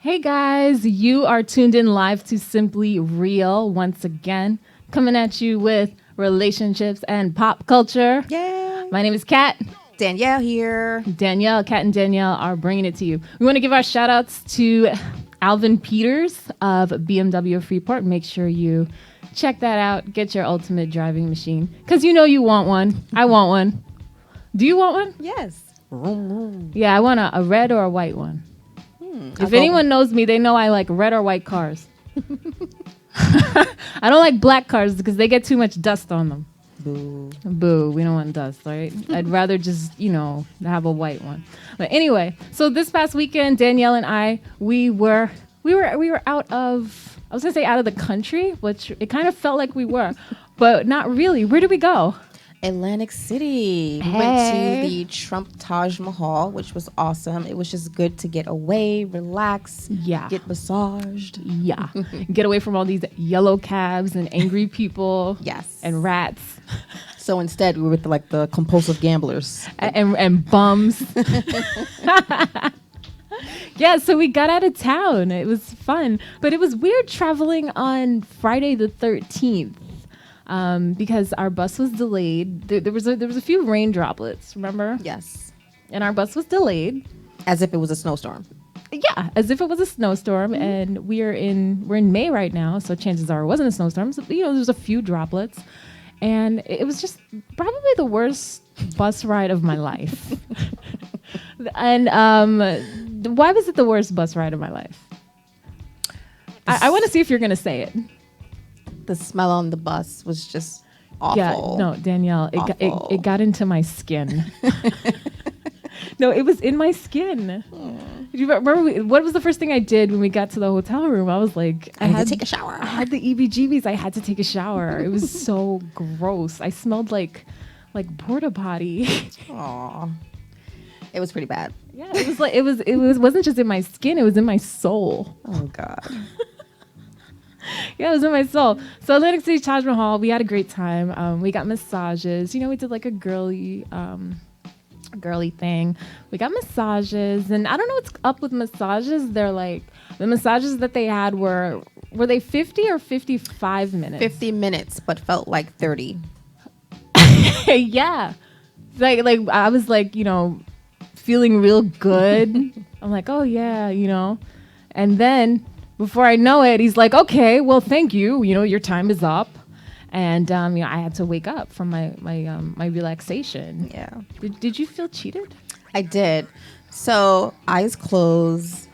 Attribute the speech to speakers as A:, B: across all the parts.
A: Hey guys, you are tuned in live to Simply Real once again, coming at you with relationships and pop culture.
B: Yay!
A: My name is Kat.
B: Danielle here.
A: Danielle, Kat and Danielle are bringing it to you. We want to give our shout outs to Alvin Peters of BMW Freeport. Make sure you check that out. Get your ultimate driving machine because you know you want one. I want one. Do you want one?
B: Yes.
A: Yeah, I want a red or a white one. If anyone knows me, they know I like red or white cars. I don't like black cars because they get too much dust on them.
B: Boo.
A: Boo, we don't want dust, right? I'd rather just, have a white one. But anyway, so this past weekend, Danielle and I, we were out of, I was gonna say out of the country, which it kind of felt like we were, but not really. Where did we go?
B: Atlantic City. We went to the Trump Taj Mahal, which was awesome. It was just good to get away, relax, get massaged.
A: Yeah. Get away from all these yellow cabs and angry people.
B: Yes.
A: And rats.
B: So instead, we were with the compulsive gamblers.
A: And bums. Yeah, so we got out of town. It was fun. But it was weird traveling on Friday the 13th. Because our bus was delayed. There was a few rain droplets, remember?
B: Yes.
A: And our bus was delayed.
B: As if it was a snowstorm.
A: Yeah, as if it was a snowstorm. Mm-hmm. And we're in May right now, so chances are it wasn't a snowstorm. So, there was a few droplets. And it was just probably the worst bus ride of my life. And why was it the worst bus ride of my life? I want to see if you're going to say it.
B: The smell on the bus was just awful.
A: Yeah, no, Danielle, it got into my skin. No, it was in my skin. Do you remember what was the first thing I did when we got to the hotel room? I was like,
B: I had to take a shower.
A: I had the EBGBs. I had to take a shower. It was so gross. I smelled like porta potty.
B: Aw. It was pretty bad.
A: Yeah, it was like it wasn't just in my skin, it was in my soul.
B: Oh God.
A: Yeah, it was in my soul. So Atlantic City Taj Mahal, we had a great time. We got massages. We did like a girly thing. We got massages, and I don't know what's up with massages. They're like the massages that they had were they 50 or 55 minutes?
B: 50 minutes, but felt like 30.
A: Yeah, like I was like feeling real good. I'm like, oh yeah, and then. Before I know it, he's like, okay, well, thank you. Your time is up. And, I had to wake up from my relaxation.
B: Yeah.
A: Did you feel cheated?
B: I did. So eyes closed,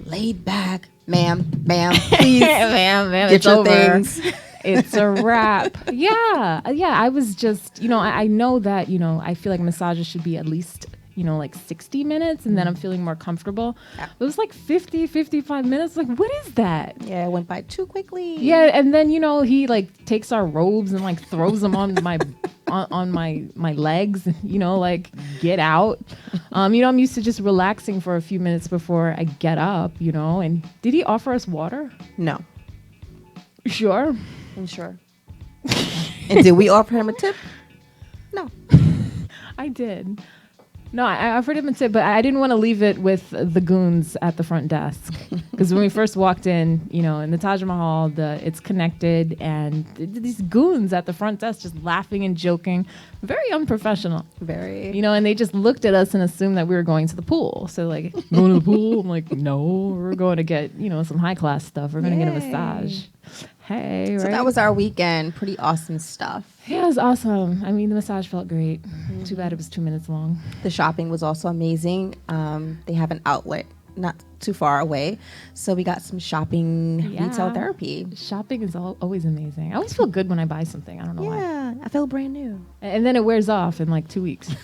B: laid back. Ma'am, please.
A: ma'am,
B: get
A: it's
B: your
A: over.
B: Things.
A: It's a wrap. Yeah. I was just, I know that, I feel like massages should be at least like 60 minutes and then I'm feeling more comfortable. Yeah. It was like 50, 55 minutes. Like, what is that?
B: Yeah, it went by too quickly.
A: Yeah, and then, he like takes our robes and like throws them on my on my legs, like get out. I'm used to just relaxing for a few minutes before I get up, and did he offer us water?
B: No.
A: Sure?
B: I'm sure. And did we offer him a tip? No.
A: I did. No, I offered him a tip, but I didn't want to leave it with the goons at the front desk. Because when we first walked in, in the Taj Mahal, it's connected, and these goons at the front desk just laughing and joking. Very unprofessional.
B: Very.
A: And they just looked at us and assumed that we were going to the pool. So, like, going to the pool? I'm like, no, we're going to get, some high-class stuff. We're going to get a massage. Hey,
B: so that was our weekend. Pretty awesome stuff.
A: Yeah, it was awesome. I mean, the massage felt great. Mm-hmm. Too bad it was 2 minutes long.
B: The shopping was also amazing. They have an outlet not too far away. So we got some shopping retail therapy.
A: Shopping is always amazing. I always feel good when I buy something. I don't know why.
B: Yeah, I feel brand new.
A: And then it wears off in like 2 weeks.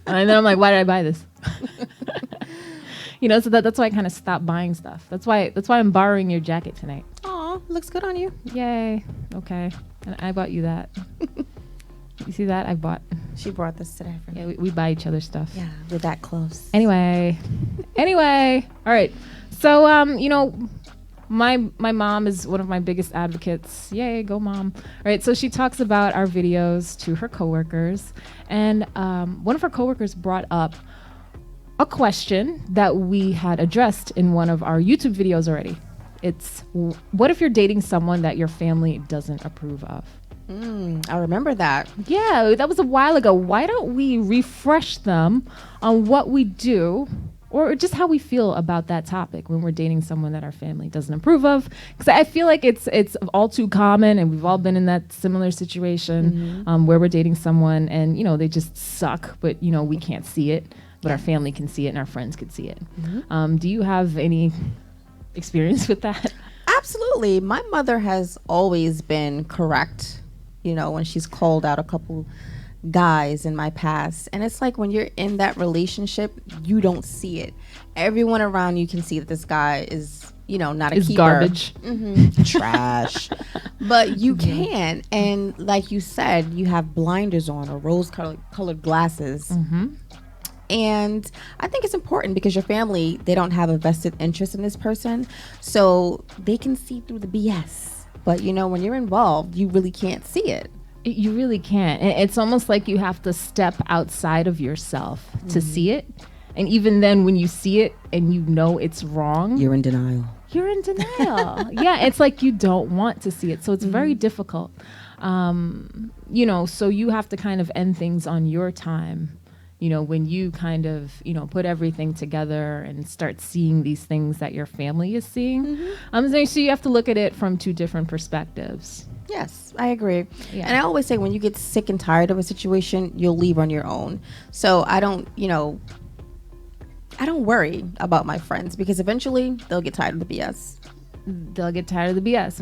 A: And then I'm like, why did I buy this? So that's why I kind of stopped buying stuff. That's why I'm borrowing your jacket tonight.
B: Aw, looks good on you.
A: Yay. Okay. And I bought you that. You see that? I bought.
B: She brought this today for me.
A: Yeah, we buy each other stuff.
B: Yeah, we're that close.
A: Anyway. All right. So, my mom is one of my biggest advocates. Yay, go mom. All right. So she talks about our videos to her coworkers. And one of her coworkers brought up a question that we had addressed in one of our YouTube videos already. It's, what if you're dating someone that your family doesn't approve of?
B: I remember that.
A: Yeah, that was a while ago. Why don't we refresh them on what we do or just how we feel about that topic when we're dating someone that our family doesn't approve of? Because I feel like it's all too common, and we've all been in that similar situation where we're dating someone and, they just suck, but, we can't see it, but our family can see it and our friends can see it. Do you have any experience with that?
B: Absolutely. My mother has always been correct, when she's called out a couple guys in my past. And it's like when you're in that relationship, you don't see it. Everyone around you can see that this guy is, not a keeper.
A: Garbage.
B: Trash. But you can. And like you said, you have blinders on or rose-colored glasses. And I think it's important because your family, they don't have a vested interest in this person. So they can see through the BS. But, when you're involved, you really can't see it.
A: You really can't. It's almost like you have to step outside of yourself to see it. And even then, when you see it and it's wrong,
B: you're in denial.
A: Yeah, it's like you don't want to see it. So it's very difficult. So you have to kind of end things on your time. When you kind of, put everything together and start seeing these things that your family is seeing. So you have to look at it from two different perspectives.
B: Yes, I agree.
A: Yeah.
B: And I always say when you get sick and tired of a situation, you'll leave on your own. So I don't worry about my friends because eventually they'll get tired of the BS.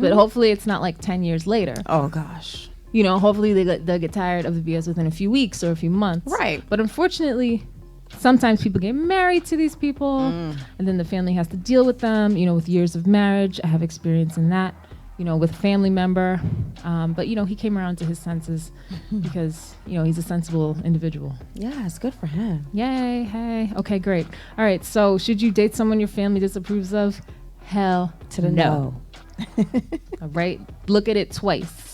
A: But hopefully it's not like 10 years later.
B: Oh, gosh.
A: Hopefully they'll get tired of the BS within a few weeks or a few months.
B: Right.
A: But unfortunately, sometimes people get married to these people and then the family has to deal with them, with years of marriage. I have experience in that, with a family member. But, he came around to his senses because, he's a sensible individual.
B: Yeah, it's good for him.
A: Yay. Hey. Okay, great. All right. So should you date someone your family disapproves of? Hell
B: to the no.
A: All right. Look at it twice.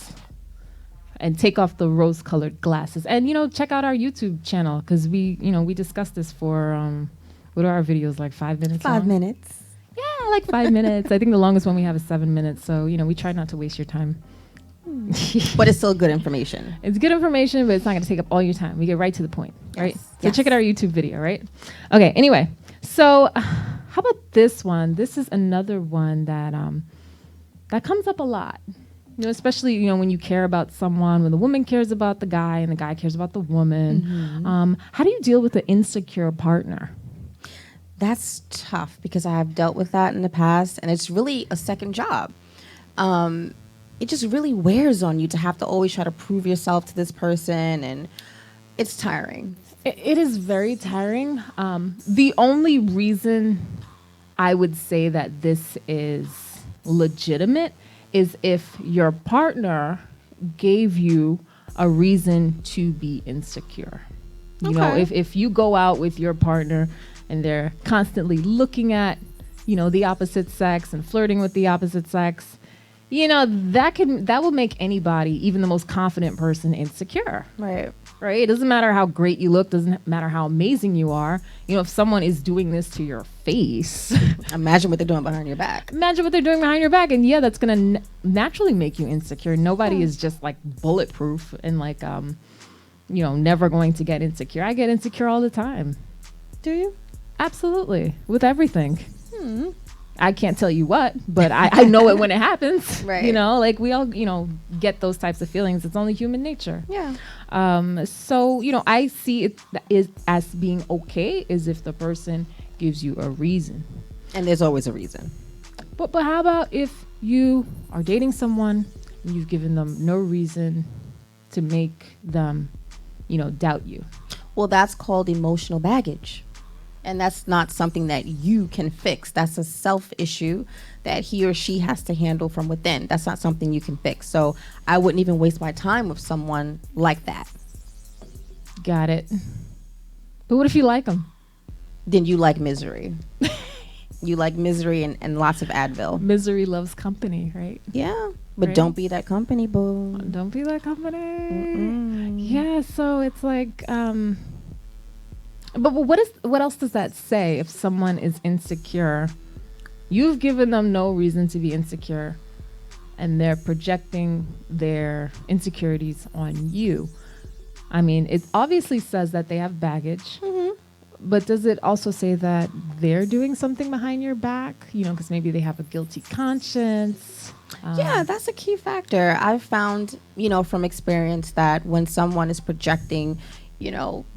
A: And take off the rose-colored glasses. And, check out our YouTube channel because we discussed this for, what are our videos, like 5 minutes?
B: 5 minutes.
A: Yeah, like 5 minutes. I think the longest one we have is 7 minutes. So, we try not to waste your time.
B: But it's still good information.
A: It's good information, but it's not going to take up all your time. We get right to the point, right? So check out our YouTube video, right? Okay, anyway. So how about this one? This is another one that that comes up a lot. Especially, when you care about someone, when the woman cares about the guy and the guy cares about the woman. How do you deal with an insecure partner?
B: That's tough because I have dealt with that in the past, and it's really a second job. It just really wears on you to have to always try to prove yourself to this person, and it's tiring.
A: It is very tiring. The only reason I would say that this is legitimate is if your partner gave you a reason to be insecure. If you go out with your partner and they're constantly looking at, the opposite sex and flirting with the opposite sex, that will make anybody, even the most confident person, insecure.
B: Right.
A: It doesn't matter how great you look, doesn't matter how amazing you are. If someone is doing this to your face,
B: imagine what they're doing behind your back.
A: And yeah, that's going to naturally make you insecure. Nobody is just like bulletproof and like, never going to get insecure. I get insecure all the time.
B: Do you?
A: Absolutely. With everything. I can't tell you what, but I know it when it happens.
B: Right.
A: Like we all, get those types of feelings. It's only human nature.
B: Yeah.
A: So, I see it as being okay is if the person gives you a reason.
B: And there's always a reason.
A: But how about if you are dating someone and you've given them no reason to make them, doubt you?
B: Well, that's called emotional baggage. And that's not something that you can fix. That's a self issue that he or she has to handle from within. That's not something you can fix. So I wouldn't even waste my time with someone like that.
A: Got it. But what if you like them?
B: Then you like misery. You like misery and lots of Advil.
A: Misery loves company, right?
B: Yeah. But
A: right?
B: Don't be that company, boo.
A: Don't be that company. Yeah, so it's like... But what else does that say if someone is insecure? You've given them no reason to be insecure, and they're projecting their insecurities on you. I mean, it obviously says that they have baggage, but does it also say that they're doing something behind your back? You know, because maybe they have a guilty conscience.
B: Yeah, that's a key factor. I've found, from experience that when someone is projecting,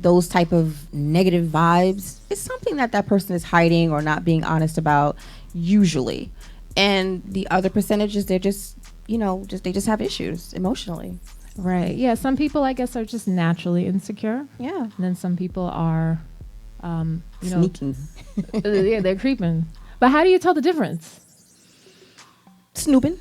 B: those type of negative vibes, it's something that person is hiding or not being honest about usually. And the other percentages, they're just, they just have issues emotionally.
A: Right. Yeah. Some people, I guess, are just naturally insecure.
B: Yeah.
A: And then some people are,
B: sneaking.
A: Yeah, they're creeping. But how do you tell the difference?
B: Snooping.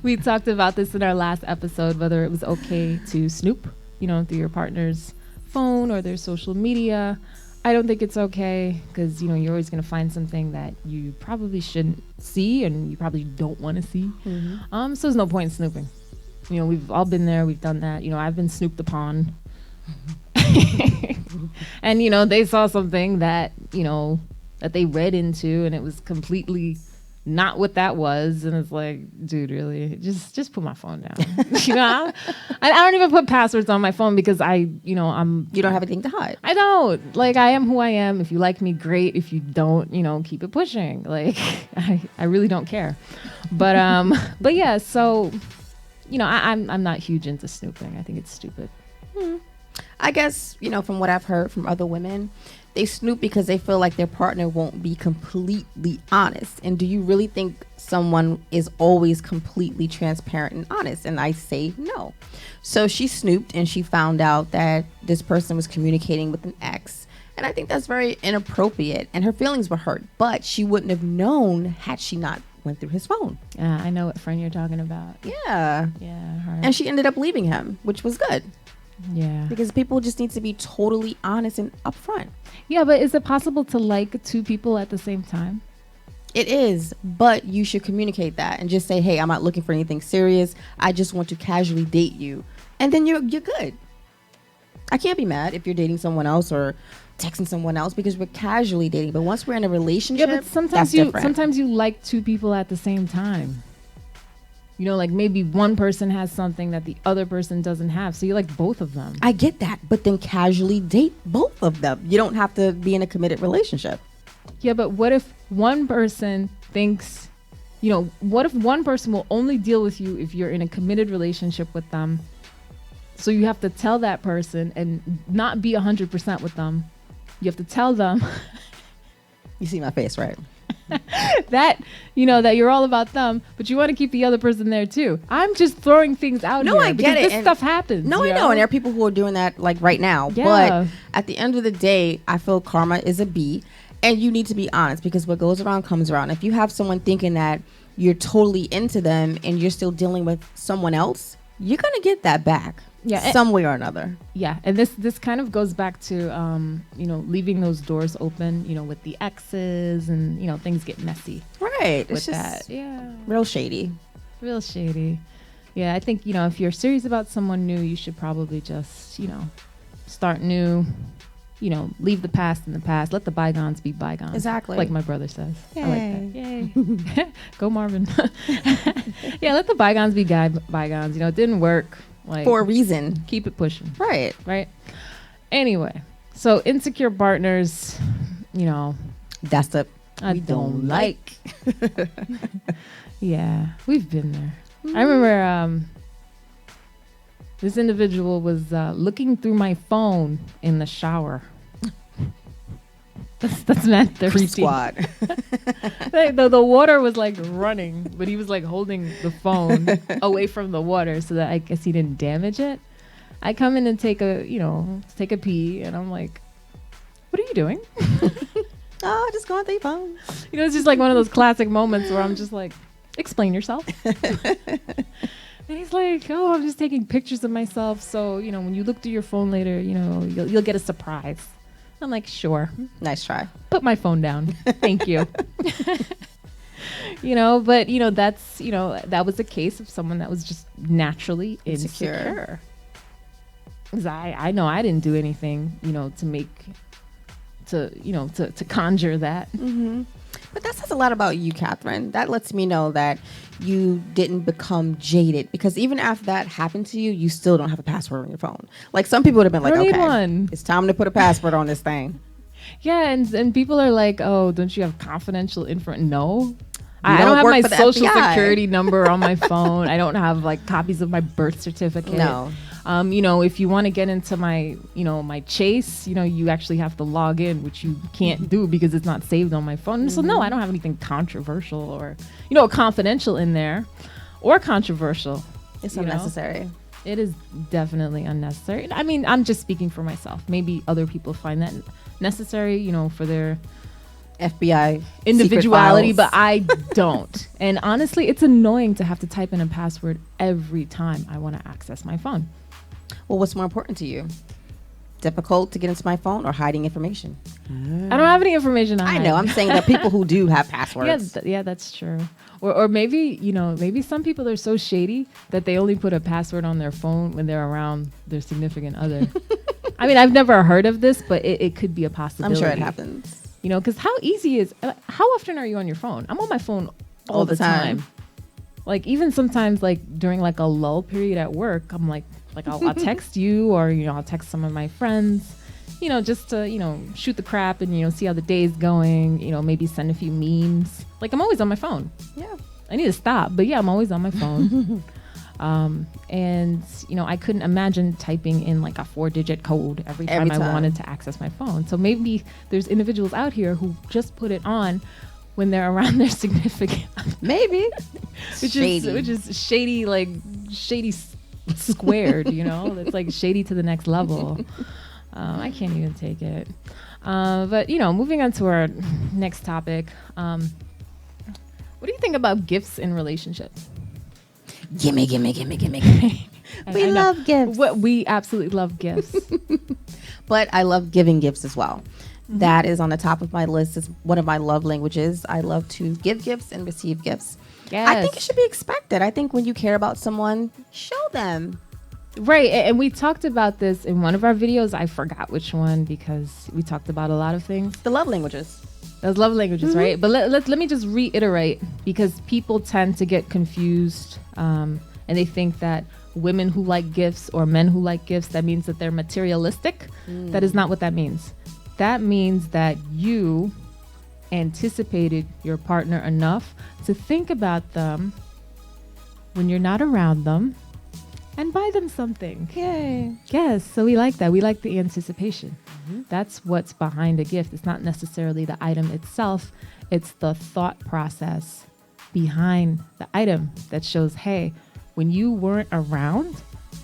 A: We talked about this in our last episode, whether it was okay to snoop, through your partner's phone or their social media. I don't think it's okay because, you're always going to find something that you probably shouldn't see and you probably don't want to see. So there's no point in snooping. We've all been there. We've done that. I've been snooped upon. And, they saw something that, that they read into and it was completely not what that was. And it's like, dude, really? Just put my phone down. I don't even put passwords on my phone because I'm... You don't
B: have anything to hide.
A: I don't. Like, I am who I am. If you like me, great. If you don't, keep it pushing. Like, I really don't care. But yeah, so... I'm not huge into snooping. I think it's stupid.
B: I guess, from what I've heard from other women, they snoop because they feel like their partner won't be completely honest. And do you really think someone is always completely transparent and honest? And I say no. So she snooped and she found out that this person was communicating with an ex. And I think that's very inappropriate. And her feelings were hurt. But she wouldn't have known had she not went through his phone.
A: Yeah, I know what friend you're talking about.
B: Yeah.
A: Her.
B: And she ended up leaving him, which was good.
A: Yeah.
B: Because people just need to be totally honest and upfront.
A: Yeah, but is it possible to like two people at the same time?
B: It is, but you should communicate that and just say, hey, I'm not looking for anything serious. I just want to casually date you. And then you're good. I can't be mad if you're dating someone else or texting someone else because we're casually dating. But once we're in a relationship,
A: but sometimes you like two people at the same time. Like maybe one person has something that the other person doesn't have. So you like both of them.
B: I get that. But then casually date both of them. You don't have to be in a committed relationship.
A: Yeah, but what if one person thinks, what if one person will only deal with you if you're in a committed relationship with them? So you have to tell that person and not be 100% with them. You have to tell them.
B: You see my face, right?
A: that that you're all about them, but you want to keep the other person there too. I'm just throwing things out here.
B: No, I get it.
A: This stuff happens.
B: No, I know. And there are people who are doing that like right now.
A: Yeah.
B: But at the end of the day, I feel karma is a B, and you need to be honest because what goes around comes around. If you have someone thinking that you're totally into them and you're still dealing with someone else, you're gonna get that back. Yeah, some way or another.
A: Yeah, and this kind of goes back to leaving those doors open, with the exes and things get messy.
B: Right.
A: With it's just that. Yeah.
B: Real shady.
A: Yeah, I think if you're serious about someone new, you should probably just start new. Leave the past in the past. Let the bygones be bygones.
B: Exactly.
A: Like my brother says.
B: Yay.
A: I like that. Yay. Go Marvin. Yeah, let the bygones be bygones. It didn't work. Like,
B: for a reason.
A: Keep it pushing.
B: Right.
A: Anyway, so insecure partners,
B: that's the
A: I don't like. Yeah, we've been there. I remember this individual was looking through my phone in the shower. That's not thirsty.
B: Squad.
A: The water was like running, but he was like holding the phone away from the water so that I guess he didn't damage it. I come in and take a pee, and I'm like, "What are you doing?"
B: Oh, just going through your phone.
A: It's just like one of those classic moments where I'm just like, "Explain yourself." And he's like, "Oh, I'm just taking pictures of myself, so when you look through your phone later, you'll get a surprise." I'm like, sure.
B: Nice try.
A: Put my phone down. Thank you. But that was a case of someone that was just naturally insecure. 'Cause I know I didn't do anything, to make, to conjure that.
B: But that says a lot about you, Catherine. That lets me know that you didn't become jaded, because even after that happened to you, you still don't have a password on your phone. Like some people would have been like,
A: I don't need
B: okay,
A: one.
B: it's time to put a password on this thing.
A: Yeah, and people are like, oh, don't you have confidential info? No. I
B: don't
A: don't have
B: work
A: my
B: for the
A: social
B: FBI.
A: security number on my phone. I don't have like copies of my birth certificate.
B: No.
A: If you want to get into my, my Chase, you actually have to log in, which you can't do because it's not saved on my phone. So no, I don't have anything controversial or, confidential in there or controversial.
B: It's unnecessary.
A: It is definitely unnecessary. I mean, I'm just speaking for myself. Maybe other people find that necessary, for their
B: FBI
A: individuality, but I don't. And honestly, it's annoying to have to type in a password every time I want to access my phone.
B: Well, what's more important to you? Difficult to get into my phone or hiding information?
A: I don't have any information on
B: I know. I'm saying that people who do have passwords.
A: Yeah, that's true. Or maybe, maybe some people are so shady that they only put a password on their phone when they're around their significant other. I mean, I've never heard of this, but it could be a possibility.
B: I'm sure it happens.
A: Because how easy is, how often are you on your phone? I'm on my phone all the time. Like even sometimes like during like a lull period at work, I'm like I'll text you or, I'll text some of my friends, just to, shoot the crap and, see how the day's going, maybe send a few memes. Like I'm always on my phone.
B: Yeah.
A: I need to stop, but yeah, I'm always on my phone. And, I couldn't imagine typing in like a 4-digit code every time I wanted to access my phone. So maybe there's individuals out here who just put it on when they're around their significant other.
B: Maybe.
A: which is shady, like shady squared, It's like shady to the next level. I can't even take it. But, moving on to our next topic. What do you think about gifts in relationships?
B: Gimme. We love gifts.
A: We absolutely love gifts.
B: But I love giving gifts as well. That is on the top of my list. It's one of my love languages. I love to give gifts and receive gifts.
A: Yes.
B: I think it should be expected. I think when you care about someone, show them.
A: Right. And we talked about this in one of our videos. I forgot which one because we talked about a lot of things.
B: The love languages.
A: Those love languages, right? But let me just reiterate, because people tend to get confused and they think that women who like gifts or men who like gifts, that means that they're materialistic. That is not what that means. That means that you anticipated your partner enough to think about them when you're not around them and buy them something.
B: Yay.
A: Yes, so we like that. We like the anticipation. That's what's behind a gift. It's not necessarily the item itself. It's the thought process behind the item that shows, hey, when you weren't around,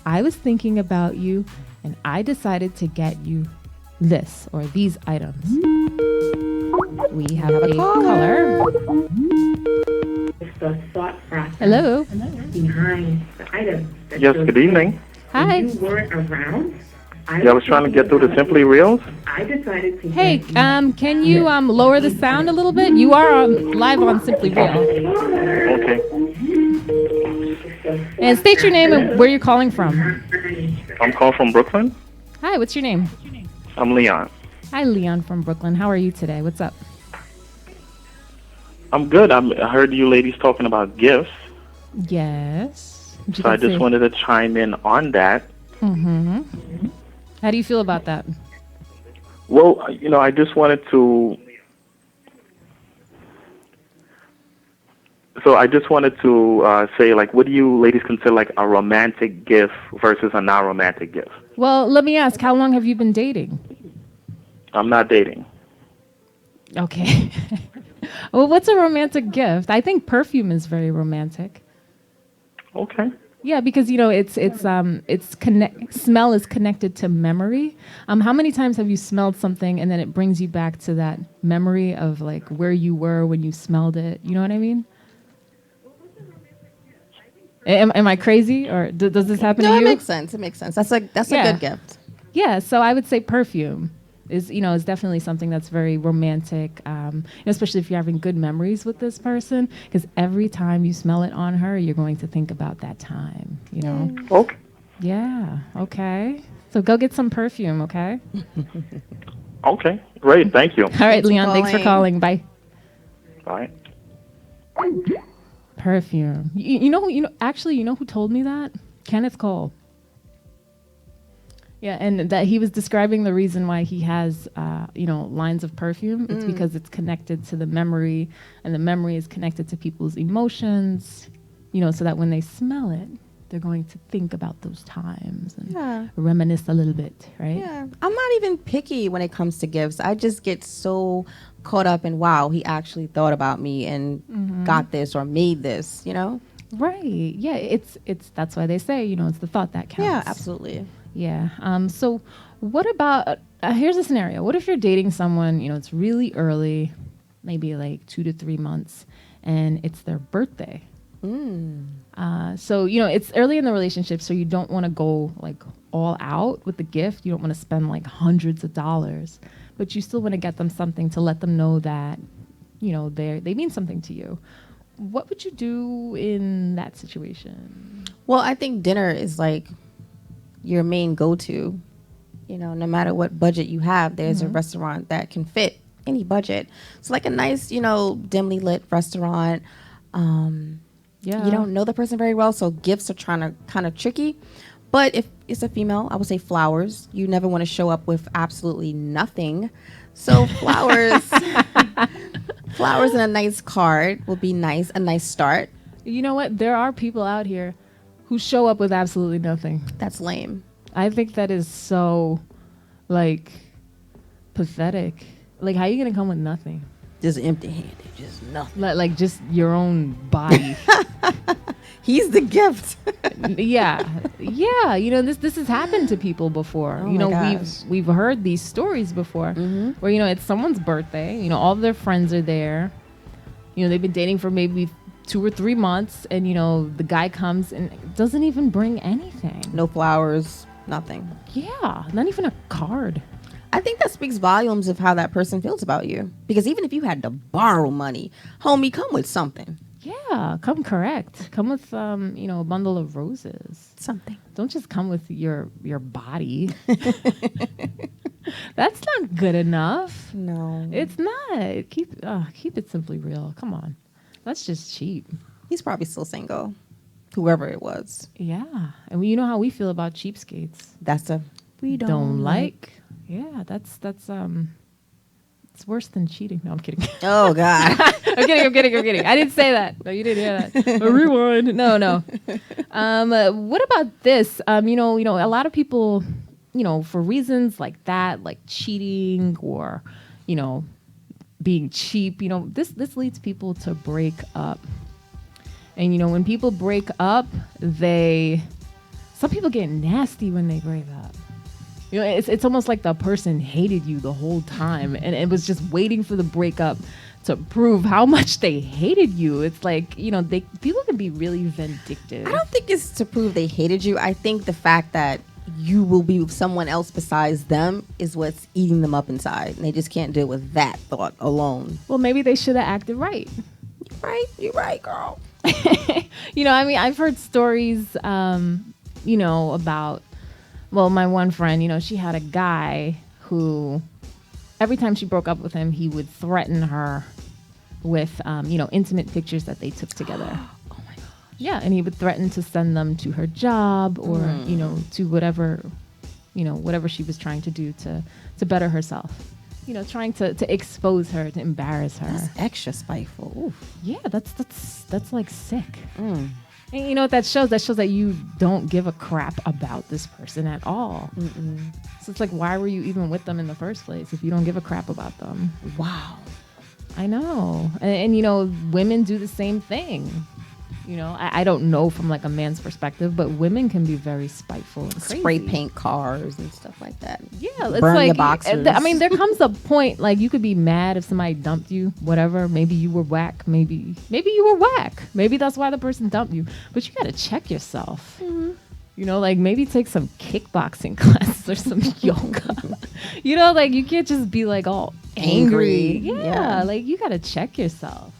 A: I was thinking about you and I decided to get you this or these items. We have a caller.
C: It's the thought process
A: Hello.
C: behind the item.
D: Yes, good evening.
A: Hi.
C: When you weren't around,
D: Yeah, I was trying to get through the Simply Reels.
C: I decided to
A: Hey,
C: get
A: can you lower the sound a little bit? You are live on Simply Real.
D: Okay.
A: And state your name and where you're calling from.
D: I'm calling from Brooklyn.
A: Hi, what's your name?
D: I'm Leon.
A: Hi, Leon from Brooklyn. How are you today? What's up?
D: I'm good. I heard you ladies talking about gifts,
A: Yes.
D: so I just wanted to chime in on that.
A: Mm-hmm. How do you feel about that?
D: Well, I just wanted to... So I just wanted to say, like, what do you ladies consider like a romantic gift versus a non-romantic gift?
A: Well, let me ask, how long have you been dating?
D: I'm not dating.
A: Okay. Well, what's a romantic gift? I think perfume is very romantic.
D: Okay.
A: Yeah, because smell is connected to memory. How many times have you smelled something and then it brings you back to that memory of like where you were when you smelled it? You know what I mean? Am I crazy, or does this happen to you?
B: No, it makes sense. It makes sense. That's a good gift.
A: Yeah, so I would say perfume is definitely something that's very romantic, especially if you're having good memories with this person, because every time you smell it on her, you're going to think about that time,
D: Okay.
A: Yeah, okay. So go get some perfume, okay?
D: Okay, great. Thank you.
A: All right,
B: Thanks for
A: Leon, thanks for calling. Bye.
D: Bye.
A: Perfume. Actually, you know who told me that? Kenneth Cole. Yeah, and that he was describing the reason why he has, lines of perfume. It's because it's connected to the memory, and the memory is connected to people's emotions, so that when they smell it, they're going to think about those times and reminisce a little bit, right?
B: Yeah. I'm not even picky when it comes to gifts. I just get so caught up in, wow, he actually thought about me and got this or made this,
A: Right. Yeah, it's that's why they say, it's the thought that counts.
B: Yeah, absolutely.
A: Yeah. So what about, here's a scenario. What if you're dating someone, it's really early, maybe like 2 to 3 months, and it's their birthday? So, it's early in the relationship, so you don't want to go like all out with the gift. You don't want to spend like hundreds of dollars, but you still want to get them something to let them know that, they mean something to you. What would you do in that situation?
B: Well, I think dinner is like your main go-to. No matter what budget you have, there's a restaurant that can fit any budget. So like a nice, dimly lit restaurant.
A: Yeah.
B: You don't know the person very well, so gifts are kind of tricky. But if it's a female, I would say flowers. You never want to show up with absolutely nothing. So flowers, flowers and a nice card will be nice, a nice start.
A: You know what? There are people out here who show up with absolutely nothing.
B: That's lame.
A: I think that is so, like, pathetic. Like, how are you going to come with nothing?
B: Just empty-handed, just nothing.
A: Like just your own body.
B: He's the gift.
A: Yeah. This has happened to people before.
B: Gosh.
A: We've heard these stories before where, it's someone's birthday, all of their friends are there. They've been dating for maybe 2 or 3 months, and, the guy comes and doesn't even bring anything.
B: No flowers, nothing.
A: Yeah, not even a card.
B: I think that speaks volumes of how that person feels about you. Because even if you had to borrow money, homie, come with something.
A: Yeah, come correct. Come with, a bundle of roses.
B: Something.
A: Don't just come with your body. That's not good enough.
B: No.
A: It's not. Keep it simply real. Come on. That's just cheap.
B: He's probably still single. Whoever it was.
A: Yeah. And you know how we feel about cheapskates.
B: That's we
A: don't like. Yeah, that's it's worse than cheating. No, I'm kidding.
B: Oh God.
A: I'm kidding. I didn't say that. No, you didn't hear that. Rewind. No. What about this? A lot of people, for reasons like that, like cheating or, being cheap, this leads people to break up. And, when people break up, some people get nasty when they break up. It's almost like the person hated you the whole time and it was just waiting for the breakup to prove how much they hated you. It's like, people can be really vindictive.
B: I don't think it's to prove they hated you. I think the fact that you will be with someone else besides them is what's eating them up inside. And they just can't deal with that thought alone.
A: Well, maybe they should have acted right.
B: You're right, girl.
A: I've heard stories, about, well, my one friend, she had a guy who every time she broke up with him, he would threaten her with, intimate pictures that they took together.
B: Oh my gosh.
A: Yeah. And he would threaten to send them to her job or, to whatever she was trying to do to better herself. Trying to expose her, to embarrass her.
B: That's extra spiteful. Oof.
A: Yeah, that's like sick. And you know what that shows? That shows that you don't give a crap about this person at all. So it's like, why were you even with them in the first place if you don't give a crap about them?
B: Wow.
A: I know. And women do the same thing. I don't know from like a man's perspective, but women can be very spiteful and crazy.
B: Spray paint cars and stuff like that.
A: Yeah, it's
B: burn
A: like
B: your boxers.
A: There comes a point like you could be mad if somebody dumped you, whatever. Maybe you were whack. Maybe you were whack. Maybe that's why the person dumped you. But you got to check yourself. Maybe take some kickboxing classes or some yoga. You can't just be like all angry. Yeah, like you got to check yourself.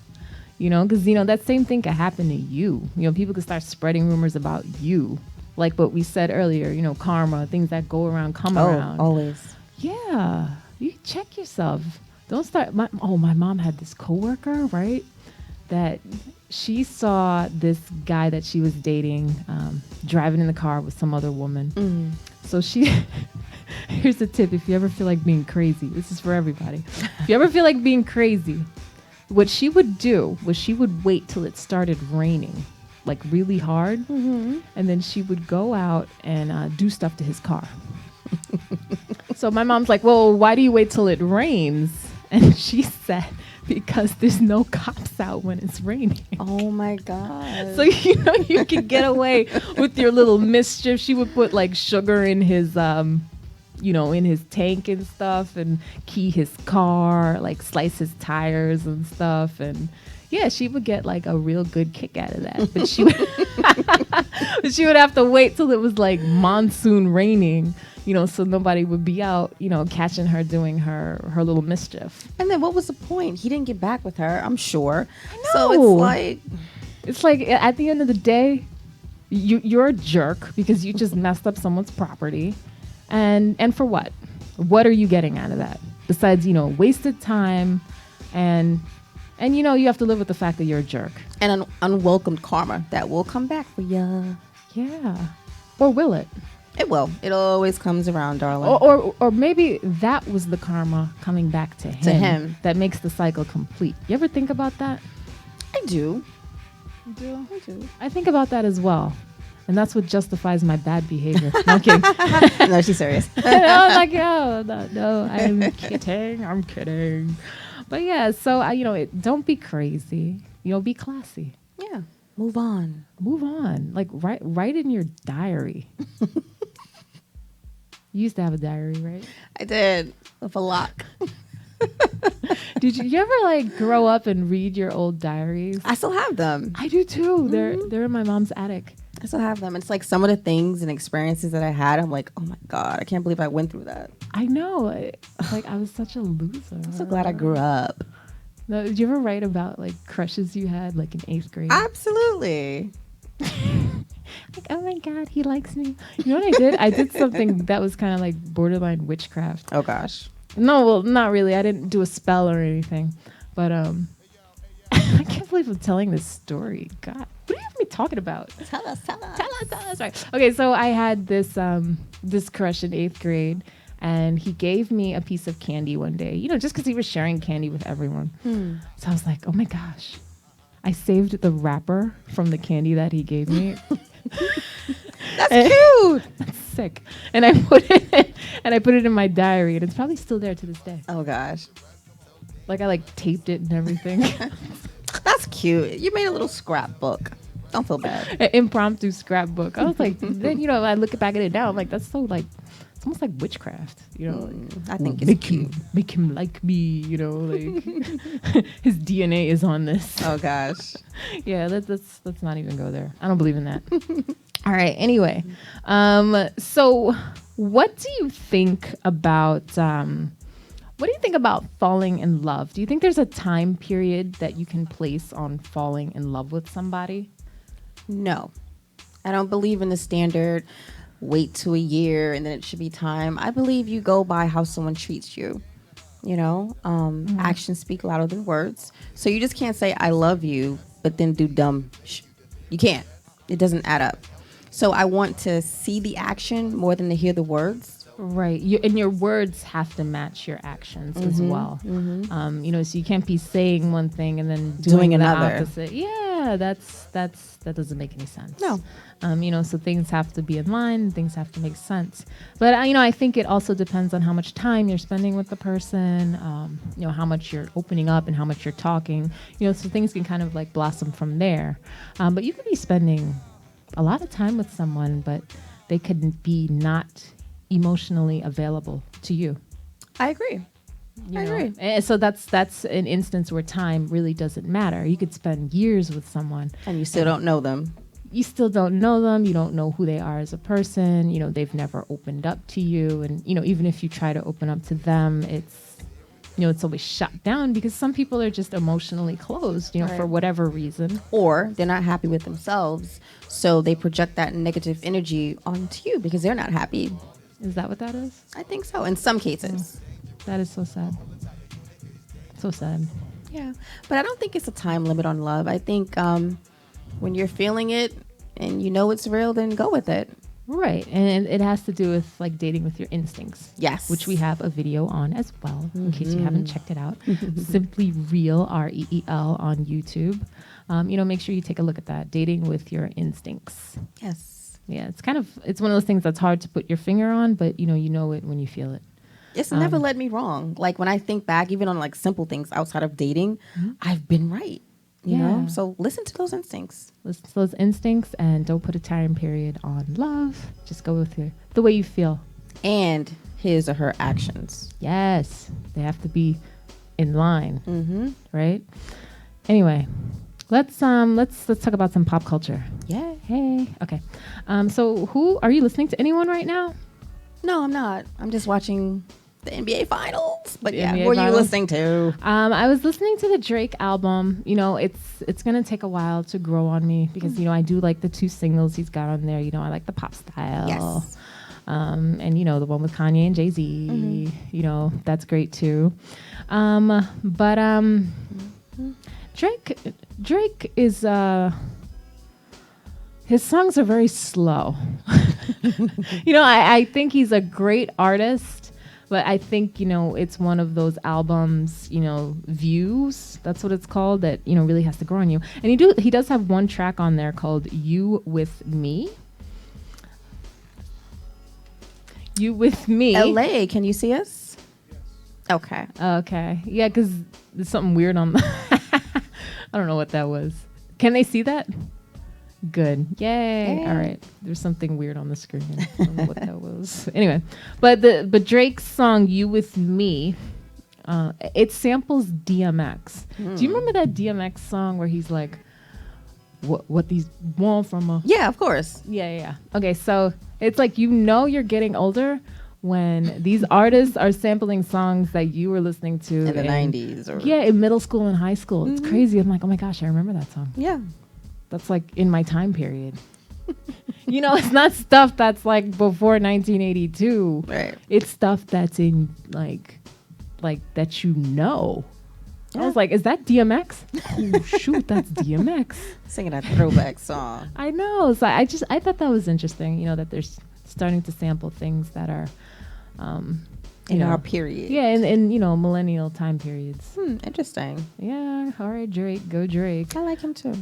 A: Because that same thing could happen to you. People could start spreading rumors about you. like what we said earlier, karma, things that go around come around.
B: Always.
A: Yeah, you check yourself. Don't start. My mom had this coworker, right? That she saw this guy that she was dating driving in the car with some other woman. So she, here's a tip. If you ever feel like being crazy, this is for everybody. If you ever feel like being crazy, what she would do was she would wait till it started raining, like really hard. And then she would go out and do stuff to his car. So my mom's like, well, why do you wait till it rains? And she said, because there's no cops out when it's raining.
B: Oh my God.
A: So, you could get away with your little mischief. She would put like sugar in his, in his tank and stuff and key his car, like slice his tires and stuff. And yeah, she would get like a real good kick out of that. But she would have to wait till it was like monsoon raining, so nobody would be out, catching her doing her little mischief.
B: And then what was the point? He didn't get back with her, I'm sure.
A: I know.
B: So
A: it's like at the end of the day, you're a jerk because you just messed up someone's property. And for what? What are you getting out of that? Besides, wasted time and you have to live with the fact that you're a jerk.
B: And an unwelcomed karma that will come back for ya.
A: Yeah. Or will it?
B: It will. It always comes around, darling.
A: Or maybe that was the karma coming back to him. That makes the cycle complete. You ever think about that?
B: I do.
A: You do?
B: I do.
A: I think about that as well. And that's what justifies my bad behavior. No, I'm kidding.
B: No, she's serious.
A: I was like, no, I'm kidding. I'm kidding. But yeah, so, don't be crazy. Be classy.
B: Yeah. Move on.
A: Move on. Like, write in your diary. You used to have a diary, right?
B: I did. With a lock.
A: Did you ever like grow up and read your old diaries?
B: I still have them.
A: I do too. They're in my mom's attic.
B: I still have them. It's like some of the things and experiences that I had. I'm like, oh my God, I can't believe I went through that.
A: I know. I was such a loser. I'm
B: so glad I grew up.
A: No, did you ever write about like crushes you had like in 8th grade?
B: Absolutely.
A: Like, oh my God, he likes me. You know what I did? I did something that was kind of like borderline witchcraft.
B: Oh gosh.
A: No, well, not really. I didn't do a spell or anything. But I can't believe I'm telling this story. God, what do you have me talking about?
B: Tell us.
A: Right. Okay, so I had this this crush in 8th grade, and he gave me a piece of candy one day, just because he was sharing candy with everyone. So I was like, oh my gosh. I saved the wrapper from the candy that he gave me.
B: That's cute.
A: That's sick. And I put it in my diary, and it's probably still there to this day.
B: Oh gosh.
A: Like I taped it and everything.
B: That's cute. You made a little scrapbook. Don't feel bad.
A: An impromptu scrapbook. I was like, then I look back at it now. I'm like, that's so like, it's almost like witchcraft.
B: I think it's cute.
A: Make him like me. Like his DNA is on this.
B: Oh gosh.
A: Yeah, let's not even go there. I don't believe in that. All right. Anyway, so what do you think about? What do you think about falling in love? Do you think there's a time period that you can place on falling in love with somebody?
B: No, I don't believe in the standard wait to a year and then it should be time. I believe you go by how someone treats you. Actions speak louder than words. So you just can't say I love you, but then do dumb. You can't. It doesn't add up. So I want to see the action more than to hear the words.
A: Right. And your words have to match your actions as well. So you can't be saying one thing and then doing
B: another.
A: The opposite. Yeah, that doesn't make any sense.
B: No.
A: So things have to be in line, things have to make sense. But I think it also depends on how much time you're spending with the person, how much you're opening up and how much you're talking. So things can kind of like blossom from there. But you could be spending a lot of time with someone, but they could be not emotionally available to you.
B: I agree. I agree.
A: And so that's an instance where time really doesn't matter. You could spend years with someone
B: and you still don't know them.
A: You still don't know them. You don't know who they are as a person. They've never opened up to you. And, even if you try to open up to them, it's always shut down because some people are just emotionally closed, for whatever reason.
B: Or they're not happy with themselves, so they project that negative energy onto you because they're not happy.
A: Is that what that is?
B: I think so, in some cases.
A: That is so sad. So sad.
B: Yeah, but I don't think it's a time limit on love. I think when you're feeling it and you know it's real, then go with it.
A: Right. And it has to do with like dating with your instincts.
B: Yes.
A: Which we have a video on as well, in case you haven't checked it out. Simply Real, REEL on YouTube. Make sure you take a look at that. Dating with your instincts.
B: Yes.
A: Yeah, it's one of those things that's hard to put your finger on, but you know it when you feel it.
B: It's never led me wrong. Like when I think back, even on like simple things outside of dating, I've been right. You know? So listen to those instincts.
A: Listen to those instincts and don't put a time period on love. Just go with the way you feel.
B: And his or her actions.
A: Yes. They have to be in line. Right? Anyway, let's talk about some pop culture.
B: Yeah.
A: Hey. Okay. So are you listening to anyone right now?
B: No, I'm not. I'm just watching the NBA Finals. But
A: NBA
B: what are you
A: Finals?
B: listening to?
A: I was listening to the Drake album. It's gonna take a while to grow on me because I do like the 2 singles he's got on there. I like the pop style.
B: Yes.
A: And the one with Kanye and Jay-Z. That's great too. Drake is his songs are very slow. I think he's a great artist, but I think, it's one of those albums, views, that's what it's called, that, really has to grow on you. And he does have one track on there called You With Me. You With Me.
B: LA, can you see us? Okay.
A: Okay. Yeah, because there's something weird on the I don't know what that was. Can they see that? Good. Yay. All right. There's something weird on the screen. I don't know what that was. Anyway, but Drake's song "You With Me," it samples DMX. Do you remember that DMX song where he's like, "What these want from a?"
B: Yeah, of course.
A: Yeah. Okay, so it's like you're getting older when these artists are sampling songs that you were listening to
B: in the 90s.
A: In middle school and high school. It's crazy. I'm like, oh my gosh, I remember that song.
B: Yeah.
A: That's like in my time period. It's not stuff that's like before 1982.
B: Right.
A: It's stuff that's in like that Yeah. I was like, is that DMX? Oh shoot, that's DMX.
B: Singing that throwback song.
A: I know. So I thought that was interesting, that they're starting to sample things that are
B: in our period.
A: Yeah, in millennial time periods.
B: Interesting.
A: Yeah, all right, Drake, go Drake.
B: I like him too.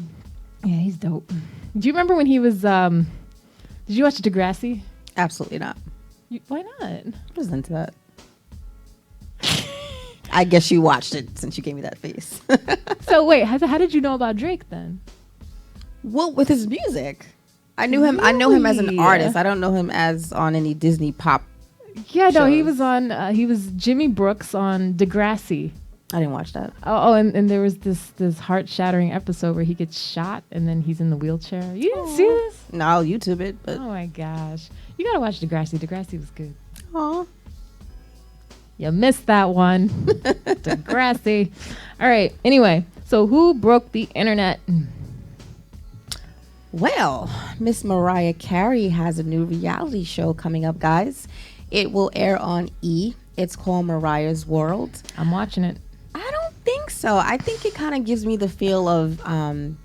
A: Yeah, he's dope. Do you remember when he was did you watch Degrassi?
B: Absolutely not.
A: Why not?
B: I was into that. I guess you watched it since you gave me that face.
A: So wait, how did you know about Drake then?
B: Well, with his music. I knew him. I know him as an
A: Really?
B: artist. I don't know him as on any Disney pop.
A: Yeah, no, he
B: shows.
A: was on. He was Jimmy Brooks on Degrassi.
B: I didn't watch that.
A: And there was this heart-shattering episode where he gets shot and then he's in the wheelchair. You didn't see this?
B: No, I'll YouTube it. But
A: Oh my gosh, you gotta watch Degrassi. Degrassi was good.
B: aw.
A: You missed that one. Degrassi. All right. Anyway, so who broke the internet?
B: Well, Miss Mariah Carey has a new reality show coming up, guys. It will air on E! It's called Mariah's World.
A: I'm watching it.
B: I don't think so. I think it kind of gives me the feel of Anna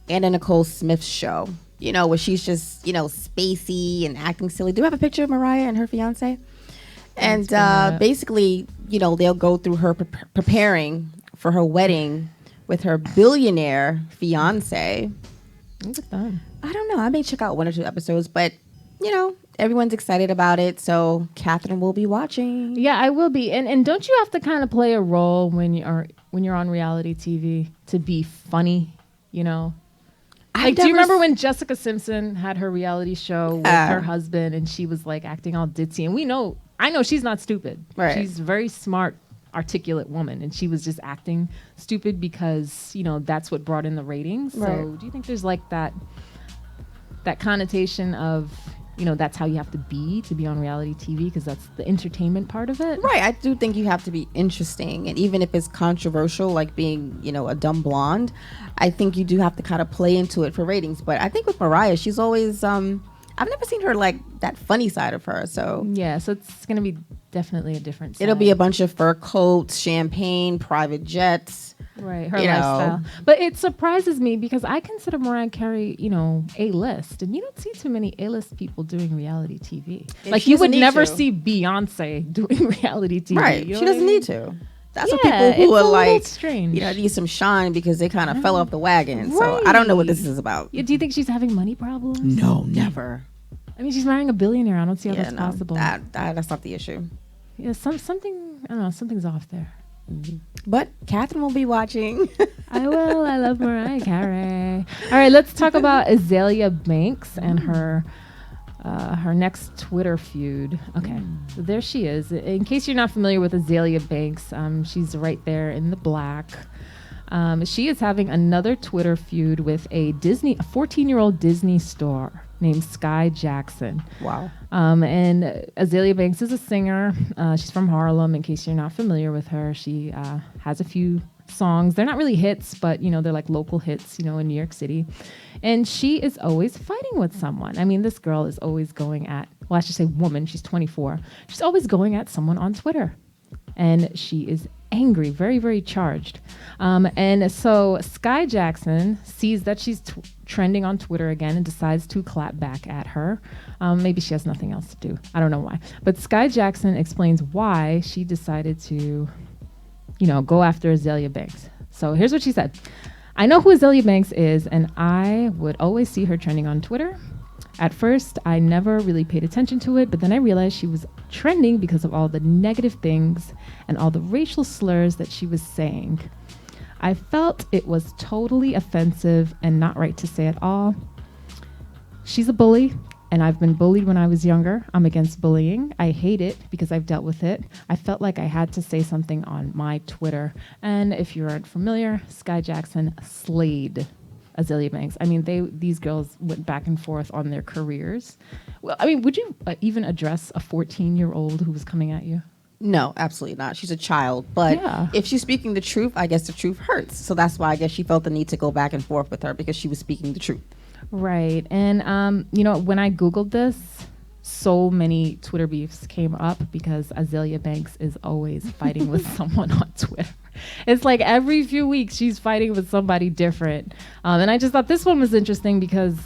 B: Nicole Smith's show, where she's just, spacey and acting silly. Do you have a picture of Mariah and her fiance? And basically, they'll go through her preparing for her wedding with her billionaire fiance.
A: Look at that.
B: I don't know. I may check out 1 or 2 episodes, but, everyone's excited about it. So Katherine will be watching.
A: Yeah, I will be. And don't you have to kind of play a role when you're on reality TV to be funny, Like, do you remember when Jessica Simpson had her reality show with her husband and she was like acting all ditzy? And I know she's not stupid.
B: Right.
A: She's a very smart, articulate woman. And she was just acting stupid because, that's what brought in the ratings.
B: Right.
A: So do you think there's like that connotation of that's how you have to be on reality TV, because that's the entertainment part of it.
B: Right. I do think you have to be interesting. And even if it's controversial, like being, a dumb blonde, I think you do have to kind of play into it for ratings. But I think with Mariah, she's always, I've never seen her like that funny side of her. So
A: yeah, so it's going to be definitely a different side.
B: It'll be a bunch of fur coats, champagne, private jets.
A: Right, her lifestyle. But it surprises me because I consider Mariah Carey, A-list. And you don't see too many A-list people doing reality TV. Like, you would never see Beyonce doing reality TV.
B: Right, she doesn't need to. That's what people who are like,
A: strange.
B: Need some shine because they kind of fell off the wagon. Right. So I don't know what this is about.
A: Do you think she's having money problems?
B: No, never.
A: I mean, she's marrying a billionaire. I don't see how that's possible.
B: That's not the issue.
A: Yeah, something, I don't know, something's off there.
B: But Katherine will be watching.
A: I will. I love Mariah Carey. All right, let's talk about Azalea Banks and her next Twitter feud. Okay, so there she is. In case you're not familiar with Azalea Banks, she's right there in the black. She is having another Twitter feud with a 14-year-old Disney star named Sky Jackson.
B: Wow.
A: And Azalea Banks is a singer. She's from Harlem. In case you're not familiar with her, she has a few songs. They're not really hits, but they're like local hits, in New York City. And she is always fighting with someone. I mean, this girl is always going at, I should say woman, she's 24. She's always going at someone on Twitter. And she is angry, very, very charged. And so Sky Jackson sees that she's trending on Twitter again and decides to clap back at her. Maybe she has nothing else to do. I don't know why. But Sky Jackson explains why she decided to, go after Azalea Banks. So here's what she said. I know who Azalea Banks is, and I would always see her trending on Twitter. At first, I never really paid attention to it, but then I realized she was trending because of all the negative things and all the racial slurs that she was saying. I felt it was totally offensive and not right to say at all. She's a bully, and I've been bullied when I was younger. I'm against bullying. I hate it because I've dealt with it. I felt like I had to say something on my Twitter. And if you aren't familiar, Sky Jackson slayed Azalea Banks. I mean, these girls went back and forth on their careers. Well, I mean, would you even address a 14-year-old who was coming at you?
B: No, absolutely not. She's a child. But if she's speaking the truth, I guess the truth hurts. So that's why I guess she felt the need to go back and forth with her, because she was speaking the truth.
A: Right. And, when I Googled this, so many Twitter beefs came up because Azalea Banks is always fighting with someone on Twitter. It's like every few weeks she's fighting with somebody different. And I just thought this one was interesting because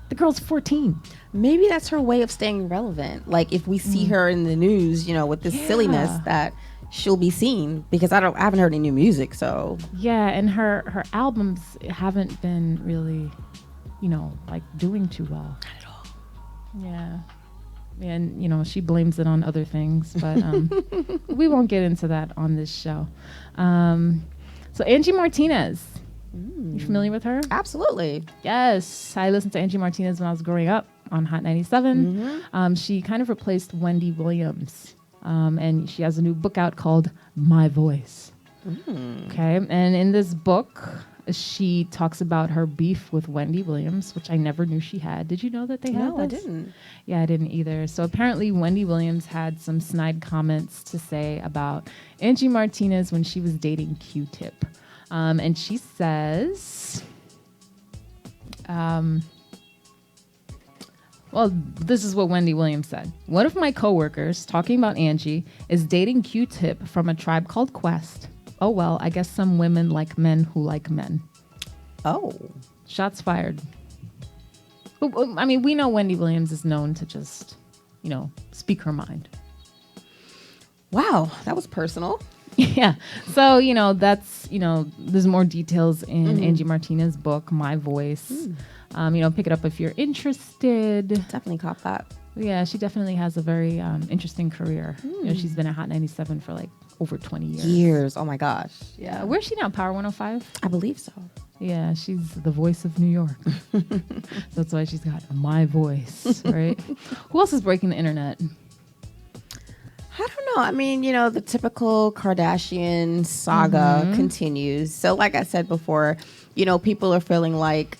A: the girl's 14.
B: Maybe that's her way of staying relevant. Like if we see her in the news, with this silliness, that she'll be seen, because I haven't heard any new music. So
A: yeah, and her albums haven't been really, like doing too well.
B: Not at all.
A: Yeah. And, she blames it on other things, but we won't get into that on this show. So Angie Martinez, you familiar with her?
B: Absolutely.
A: Yes. I listened to Angie Martinez when I was growing up on Hot 97. She kind of replaced Wendy Williams. And she has a new book out called My Voice. Okay. And in this book, she talks about her beef with Wendy Williams, which I never knew she had. Did you know that they had?
B: No, I didn't.
A: Yeah, I didn't either. So apparently Wendy Williams had some snide comments to say about Angie Martinez when she was dating Q-Tip. And she says, well, this is what Wendy Williams said. One of my coworkers, talking about Angie, is dating Q-Tip from A Tribe Called Quest. Oh, well, I guess some women like men who like men.
B: Oh.
A: Shots fired. But, I mean, we know Wendy Williams is known to just, speak her mind.
B: Wow, that was personal.
A: Yeah. So, that's, there's more details in Angie Martinez's book, My Voice. Pick it up if you're interested.
B: Definitely caught that.
A: Yeah, she definitely has a very interesting career. She's been at Hot 97 for like over 20 years.
B: Oh my gosh.
A: Yeah. Where's she now? Power 105?
B: I believe so.
A: Yeah, she's the voice of New York. That's why she's got My Voice, right? Who else is breaking the internet?
B: I don't know. I mean, the typical Kardashian saga continues. So like I said before, people are feeling like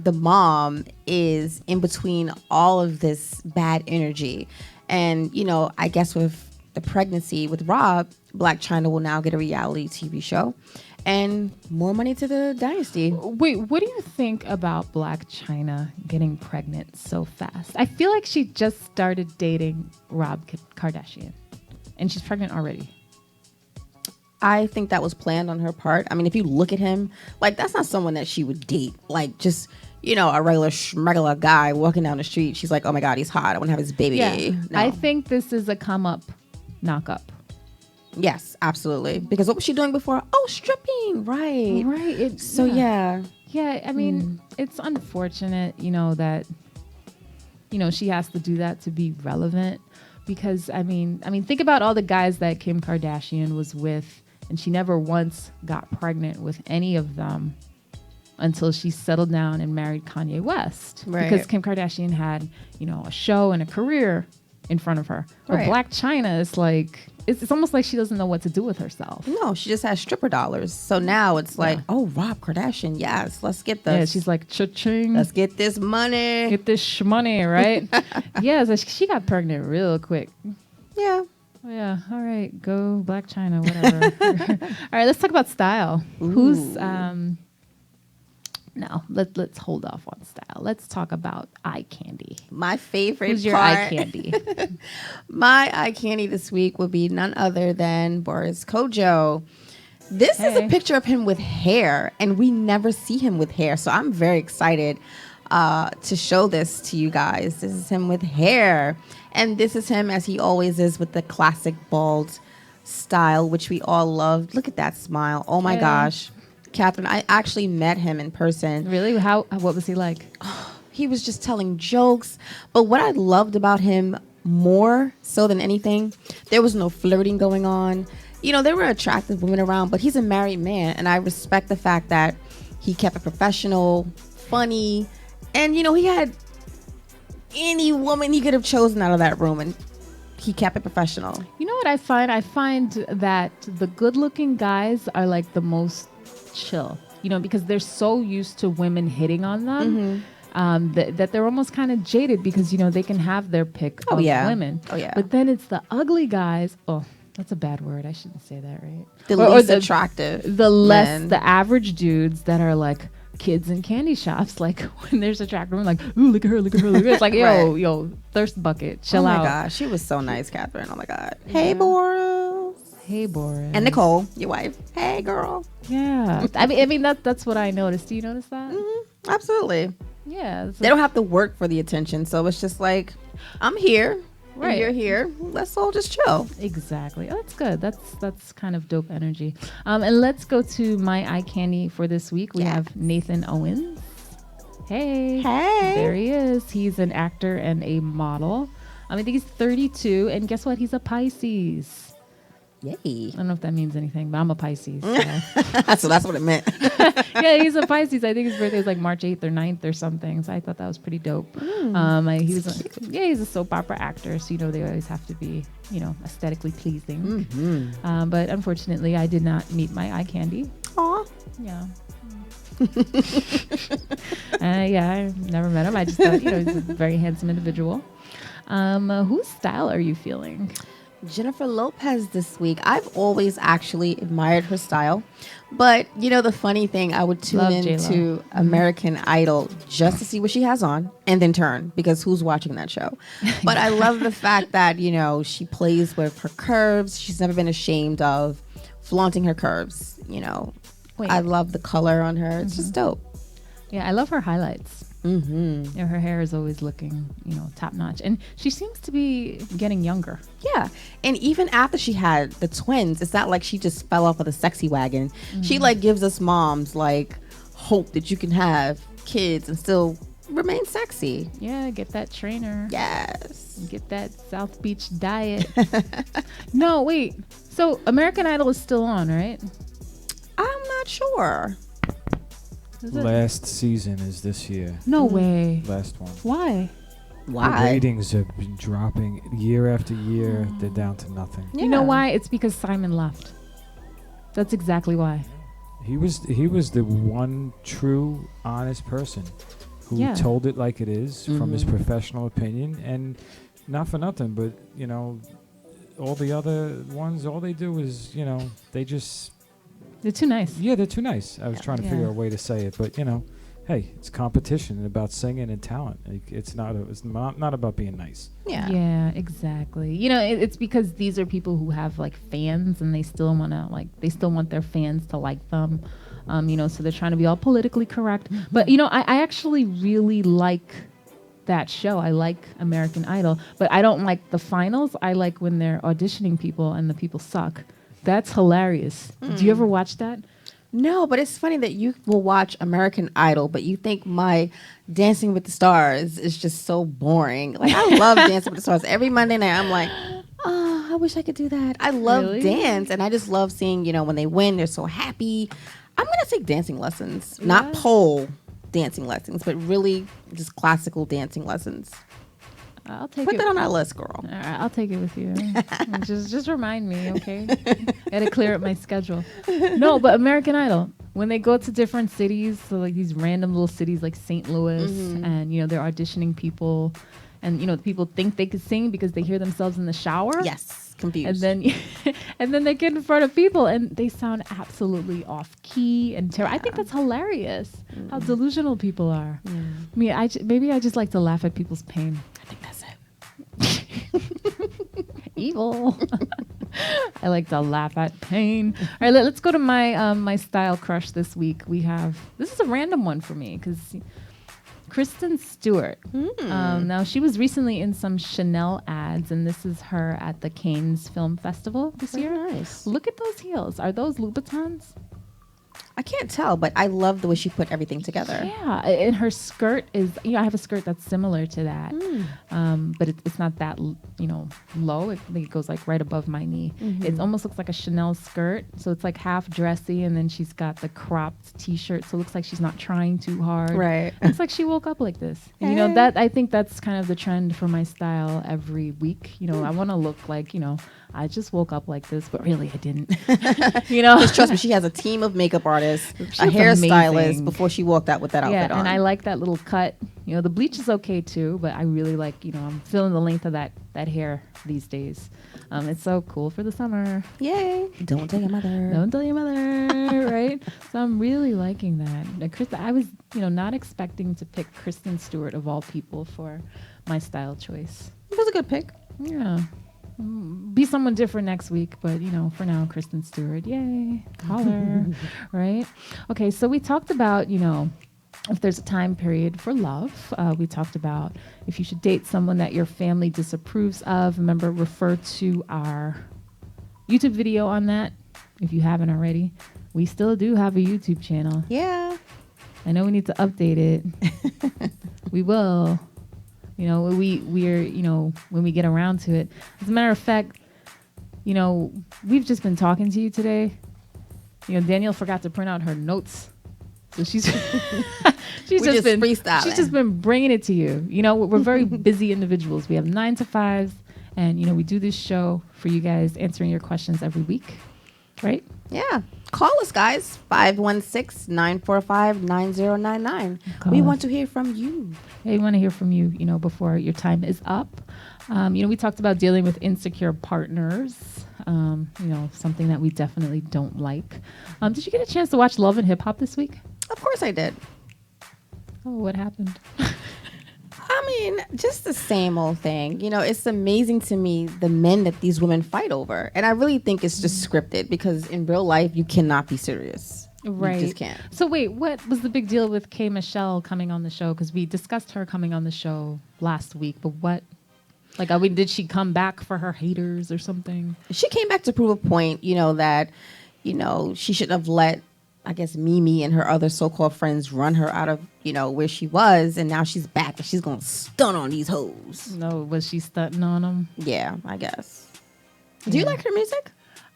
B: the mom is in between all of this bad energy. And, you know, I guess with the pregnancy with Rob, Black China will now get a reality TV show and more money to the dynasty.
A: Wait, what do you think about Black China getting pregnant so fast? I feel like she just started dating Rob Kardashian and she's pregnant already.
B: I think that was planned on her part. I mean, if you look at him, like, that's not someone that she would date. Like, just, you know, a regular guy walking down the street. She's like, oh my God, he's hot. I want to have his baby.
A: Yeah.
B: No.
A: I think this is a come up, knock up.
B: Yes, absolutely. Because what was she doing before? Oh, stripping. Right.
A: Right.
B: Yeah.
A: Yeah, I mean, it's unfortunate, you know, that, you know, she has to do that to be relevant. Because, I mean, think about all the guys that Kim Kardashian was with. And she never once got pregnant with any of them until she settled down and married Kanye West.
B: Right.
A: Because Kim Kardashian had, you know, a show and a career in front of her. But
B: Right.
A: Blac Chyna is like, it's almost like she doesn't know what to do with herself.
B: No, she just has stripper dollars. So now it's like, oh, Rob Kardashian. Yes, let's get this.
A: Yeah, she's like, cha-ching.
B: Let's get this money.
A: Get this shmoney, right? Yeah, so she got pregnant real quick.
B: Yeah.
A: Oh, yeah. All right. Go Blac Chyna, whatever. All right. Let's talk about style.
B: Ooh.
A: Who's no, let's hold off on style. Let's talk about eye candy.
B: My favorite
A: Who's your
B: part.
A: eye candy?
B: My eye candy this week would be none other than Boris Kodjoe. This is a picture of him with hair, and we never see him with hair. So I'm very excited to show this to you guys. This is him with hair. And this is him as he always is with the classic bald style, which we all loved. Look at that smile. Oh my gosh. Katherine, I actually met him in person.
A: Really? What was he like?
B: He was just telling jokes. But what I loved about him more so than anything, there was no flirting going on. You know, there were attractive women around, but he's a married man. And I respect the fact that he kept it professional, funny. And, you know, he had any woman he could have chosen out of that room, and he kept it professional.
A: You know what I find? I find that the good-looking guys are like the most chill, you know, because they're so used to women hitting on them that they're almost kind of jaded because, you know, they can have their pick of women.
B: Oh, yeah.
A: But then it's the ugly guys. Oh, that's a bad word. I shouldn't say that, right?
B: The least attractive.
A: The average dudes that are like kids in candy shops, like when there's a track room, like, ooh, look at her, look at her, look at her. It's like, yo, thirst bucket, chill out.
B: Oh my gosh, she was so nice, Katherine. Oh my God. Yeah. Hey, Boris.
A: Hey, Boris.
B: And Nicole, your wife. Hey, girl.
A: Yeah. I mean that's what I noticed. Do you notice that?
B: Mm-hmm. Absolutely.
A: Yeah.
B: They don't have to work for the attention, so it's just like, I'm here.
A: Right.
B: And you're here. Let's all just chill.
A: Exactly. Oh, that's good. That's kind of dope energy. And let's go to my eye candy for this week. We have Nathan Owens. Hey. There he is. He's an actor and a model. I think he's 32, and guess what? He's a Pisces.
B: Yay.
A: I don't know if that means anything, but I'm a Pisces. So,
B: so that's what it meant.
A: yeah, he's a Pisces. I think his birthday is like March 8th or 9th or something. So I thought that was pretty dope. He's a soap opera actor. So, you know, they always have to be, you know, aesthetically pleasing. But unfortunately, I did not meet my eye candy.
B: Aw.
A: Yeah. I never met him. I just thought, you know, he's a very handsome individual. Whose style are you feeling?
B: Jennifer Lopez this week. I've always actually admired her style. But, you know, the funny thing, I would tune into American Idol just to see what she has on and then turn, because who's watching that show? But I love the fact that, you know, she plays with her curves. She's never been ashamed of flaunting her curves, you know. I love the color on her. It's just dope.
A: Yeah, I love her highlights. Yeah, her hair is always looking, you know, top notch, and she seems to be getting younger.
B: Yeah, and even after she had the twins, it's not like she just fell off of the sexy wagon. She like gives us moms like hope that you can have kids and still remain sexy.
A: Yeah, get that trainer.
B: Yes,
A: get that South Beach diet. No, wait. So American Idol is still on, right?
B: I'm not sure.
E: Last season is this year.
A: No way.
E: Last one.
A: Why?
E: The ratings have been dropping year after year. They're down to nothing.
A: You know why? It's because Simon left. That's exactly why.
E: He was the one true honest person. who
A: Yeah.
E: told it like it is from his
B: Mhm.
E: professional opinion, and not for nothing, but all the other ones, all they do is they just
A: They're too nice.
E: they're too nice. I was trying to figure
A: Yeah.
E: out a way to say it, but hey, it's competition about singing and talent. Like, it's not about being nice.
B: Yeah.
A: Yeah, exactly. It's because these are people who have like fans, and they still want their fans to like them. So they're trying to be all politically correct. But I actually really like that show. I like American Idol, but I don't like the finals. I like when they're auditioning people and the people suck. That's hilarious. Do you ever watch that?
B: No, but it's funny that you will watch American Idol, but you think my Dancing with the Stars is just so boring. Like, I love Dancing with the Stars. Every Monday night, I'm like, oh, I wish I could do that. I love
A: Really?
B: dance, and I just love seeing, when they win, they're so happy. I'm going to take dancing lessons, not
A: Yeah.
B: pole dancing lessons, but really just classical dancing lessons.
A: I'll take
B: Put
A: it.
B: that on our list, girl.
A: All right, I'll take it with you. just remind me, okay? Gotta clear up my schedule. No, but American Idol, when they go to different cities, so like these random little cities like St. Louis, and they're auditioning people, and people think they could sing because they hear themselves in the shower.
B: Yes, confused.
A: And then and then they get in front of people and they sound absolutely off key and terrible. I think that's hilarious. How delusional people are. I mean, maybe I just like to laugh at people's pain.
B: I think that's it.
A: Evil. I like to laugh at pain. All right, let's go to my my style crush this week. This is a random one for me because Kristen Stewart. Now she was recently in some Chanel ads, and this is her at the Cannes Film Festival this year.
B: Nice.
A: Look at those heels. Are those Louboutins?
B: I can't tell, but I love the way she put everything together.
A: Yeah, and her skirt is. I have a skirt that's similar to that, but it's not that low. It goes like right above my knee. It almost looks like a Chanel skirt, so it's like half dressy, and then she's got the cropped T-shirt, so it looks like she's not trying too hard.
B: Right.
A: It's like she woke up like this. And, that I think that's kind of the trend for my style every week. I want to look like I just woke up like this, but really I didn't.
B: Just trust me, she has a team of makeup artists, a
A: looks
B: hairstylist
A: amazing.
B: before she walked out with that outfit on.
A: And I like that little cut. The bleach is okay too, but I really like, I'm feeling the length of that hair these days. It's so cool for the summer.
B: Yay. Don't tell your mother.
A: Don't tell your mother, right? So I'm really liking that. I was, not expecting to pick Kristen Stewart of all people for my style choice.
B: It was a good pick.
A: Yeah. Be someone different next week, but for now, Kristen Stewart, yay, holler, right? Okay, so we talked about, if there's a time period for love. We talked about if you should date someone that your family disapproves of. Remember, refer to our YouTube video on that if you haven't already. We still do have a YouTube channel.
B: Yeah.
A: I know we need to update it. We will. We're when we get around to it. As a matter of fact, we've just been talking to you today. Danielle forgot to print out her notes, so she's she's
B: just
A: been
B: freestyling.
A: She's just been bringing it to you. We're very busy individuals. We have 9 to 5s, and we do this show for you guys, answering your questions every week, right?
B: Yeah. Call us, guys. 516-945-9099.
A: Call
B: We
A: us.
B: want to hear from you.
A: We want to hear from you, before your time is up. We talked about dealing with insecure partners, something that we definitely don't like. Did you get a chance to watch Love and Hip Hop this week?
B: Of course I did.
A: Oh, what happened?
B: I mean, just the same old thing. It's amazing to me the men that these women fight over. And I really think it's just scripted because in real life, you cannot be serious.
A: Right.
B: You just can't.
A: So wait, what was the big deal with K. Michelle coming on the show? Because we discussed her coming on the show last week, but what? Did she come back for her haters or something?
B: She came back to prove a point, that, she shouldn't have let, I guess, Mimi and her other so-called friends run her out of, where she was. And now she's back and she's going to stun on these hoes.
A: No, was she stunting on them?
B: Yeah, I guess. Do you like her music?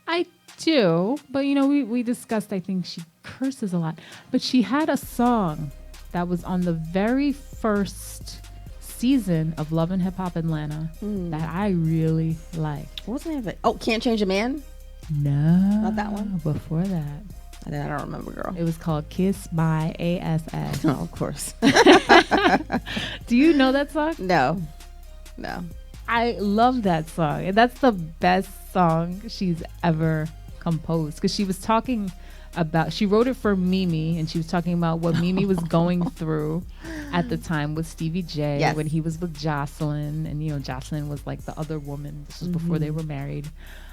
A: I do, but we discussed, I think she curses a lot, but she had a song that was on the very first season of Love and Hip Hop Atlanta that I really liked.
B: What was the name of it? Oh, Can't Change a Man?
A: No.
B: Not that one?
A: Before that.
B: I don't remember, girl.
A: It was called Kiss My ASS.
B: Oh, of course.
A: Do you know that song?
B: No.
A: I love that song. And that's the best song she's ever composed, because she was talking about, she wrote it for Mimi, and she was talking about what Mimi was going through at the time with Stevie J,
B: Yes.
A: when he was with Jocelyn, and Jocelyn was like the other woman. This was before they were married.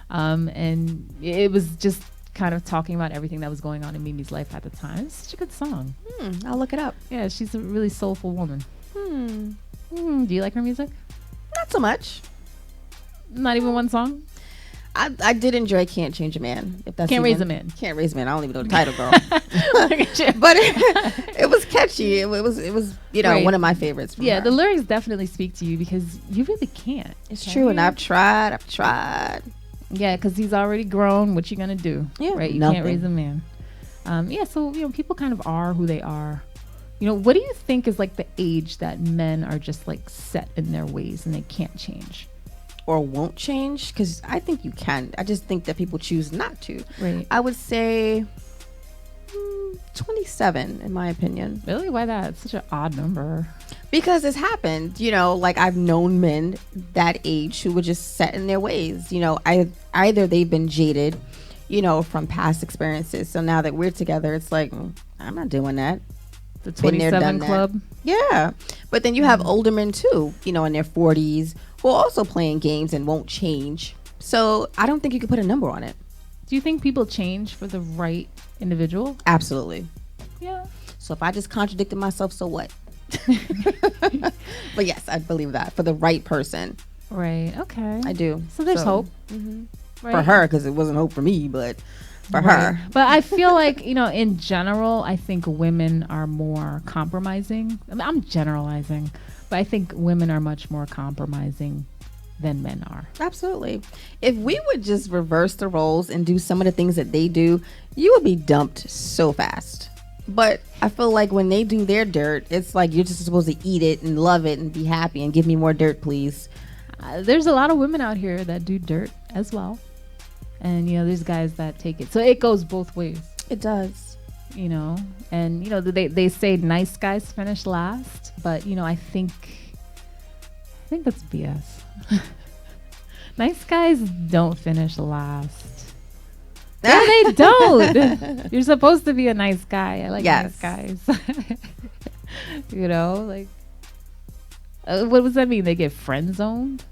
A: And it was just kind of talking about everything that was going on in Mimi's life at the time. It's such a good song.
B: I'll look it up.
A: Yeah, she's a really soulful woman. Do you like her music?
B: Not so much.
A: Not even one song?
B: I did enjoy Can't Change a Man. If that's
A: Can't
B: even,
A: Raise a Man.
B: Can't Raise a Man. I don't even know the title, girl.
A: Look at you.
B: But it was catchy. It was
A: Right.
B: one of my favorites from
A: Yeah,
B: her.
A: the lyrics definitely speak to you, because you really can't.
B: It's
A: can
B: true, and
A: you?
B: I've tried.
A: Yeah, because he's already grown. What you gonna do?
B: Yeah,
A: Right? You
B: nothing.
A: can't raise a man. Yeah, so people kind of are who they are. What do you think is like the age that men are just like set in their ways and they can't change?
B: Or won't change, because I think you can. I just think that people choose not to.
A: Right.
B: I would say 27, in my opinion.
A: Really? Why that? It's such an odd number.
B: Because it's happened, like I've known men that age who were just set in their ways. Either they've been jaded, from past experiences. So now that we're together, it's like, I'm not doing that.
A: The
B: Been there,
A: 27
B: done that.
A: Club.
B: Yeah. But then you have older men too, in their 40s, who are also playing games and won't change. So I don't think you can put a number on it.
A: Do you think people change for the right individual?
B: Absolutely.
A: Yeah.
B: So if I just contradicted myself, so what? But yes, I believe that for the right person.
A: Right. Okay.
B: I do.
A: So there's hope. Right?
B: For her, because it wasn't hope for me, but for
A: Right.
B: her.
A: But I feel like, in general, I think women are more compromising. I'm generalizing, but I think women are much more compromising than men are.
B: Absolutely. If we would just reverse the roles and do some of the things that they do, you would be dumped so fast. But I feel like when they do their dirt, it's like you're just supposed to eat it and love it and be happy and give me more dirt, please.
A: There's a lot of women out here that do dirt as well. And, there's guys that take it. So it goes both ways.
B: It does.
A: And, they say nice guys finish last. But, I think that's BS. Nice guys don't finish last. Yeah, they don't. You're supposed to be a nice guy. I like nice guys. What does that mean? They get friend zoned?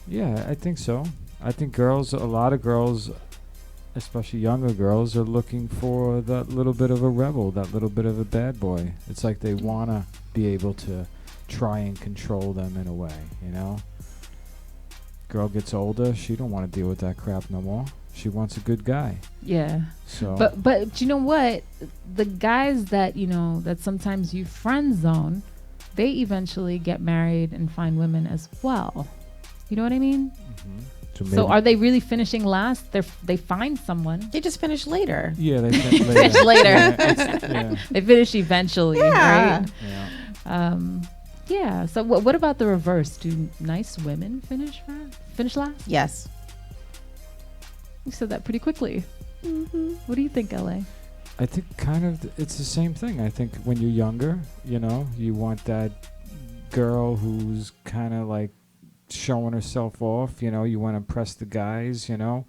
E: Yeah, I think so. I think a lot of girls, especially younger girls, are looking for that little bit of a rebel, that little bit of a bad boy. It's like they want to be able to try and control them in a way, Girl gets older, she don't want to deal with that crap no more. She wants a good guy.
B: Yeah.
E: So
A: But you know what? The guys that, that sometimes you friend zone, they eventually get married and find women as well. You know what I mean?
E: Mm-hmm.
A: So are they really finishing last? They find someone.
B: They just finish later.
E: Yeah, they finish later.
A: Finish later.
E: Yeah.
A: They finish eventually,
B: Yeah.
A: right?
E: Yeah.
A: Yeah. So what about the reverse? Do nice women finish last?
B: Yes.
A: You said that pretty quickly. What do you think, LA?
E: I think kind of it's the same thing. I think when you're younger, you want that girl who's kind of like showing herself off, you want to impress the guys, you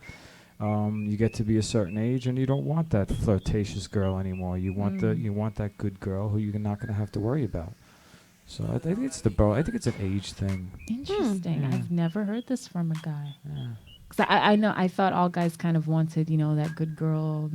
E: get to be a certain age and you don't want that flirtatious girl anymore. You want that good girl who you're not going to have to worry about. So I think I think it's an age thing.
A: Interesting.
E: Yeah.
A: I've never heard this from a guy.
E: Yeah.
A: Cause I know I thought all guys kind of wanted, that good girl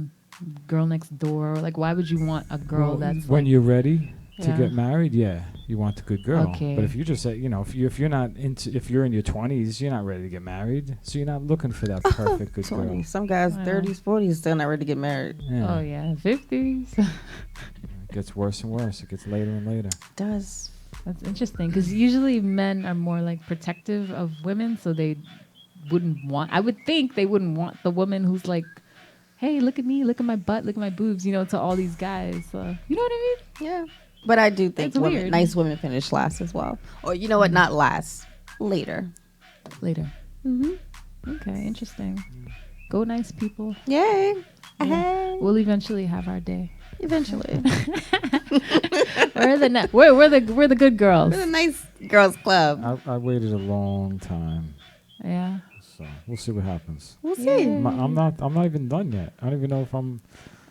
A: next door. Like, why would you want a girl that's
E: when
A: like,
E: you're ready to
A: Yeah.
E: get married? Yeah, you want the good girl.
A: Okay.
E: But if you just say, if you're in your 20s, you're not ready to get married. So you're not looking for that perfect good
B: 20.
E: girl.
B: Some guys,
A: Wow.
B: 30s, 40s, still not ready to get married.
E: Yeah.
A: oh yeah, 50s.
E: It gets worse and worse. It gets later and later.
B: Does.
A: That's interesting because usually men are more like protective of women, so they wouldn't want. I would think they wouldn't want the woman who's like, "Hey, look at me, look at my butt, look at my boobs," to all these guys. You know what I mean?
B: Yeah. But I do think
A: That's weird.
B: nice women finish last as well. Or you know what? Not last. Later.
A: Later.
B: Mm-hmm.
A: Okay, interesting. Go nice people.
B: Yay.
A: Yeah. We'll eventually have our day.
B: Eventually.
A: We're the good girls.
B: We're the nice girls club.
E: I waited a long time.
A: Yeah.
E: So we'll see what happens.
B: We'll see.
E: I'm not even done yet. I don't even know if I'm.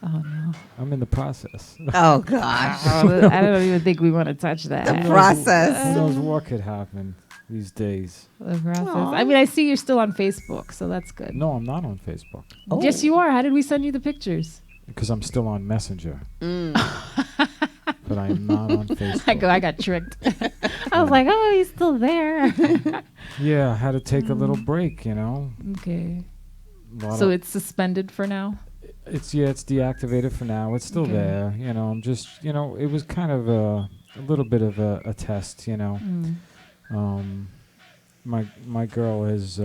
A: Oh no.
E: I'm in the process.
B: Oh gosh.
A: I don't even think we want to touch that.
B: The process.
E: Who knows what could happen these days?
A: The process.
B: Aww.
A: I mean, I see you're still on Facebook, so that's good.
E: No, I'm not on Facebook.
B: Oh.
A: Yes, you are. How did we send you the pictures?
E: Because I'm still on Messenger.
B: Mm.
E: But I am not on Facebook.
A: I got tricked. I was like, oh, he's still there.
E: Yeah, I had to take a little break, you know.
A: Okay. So it's suspended for now?
E: It's deactivated for now. It's still there. You know, I'm just, you know, it was kind of a little bit of a test, you know. My girl has,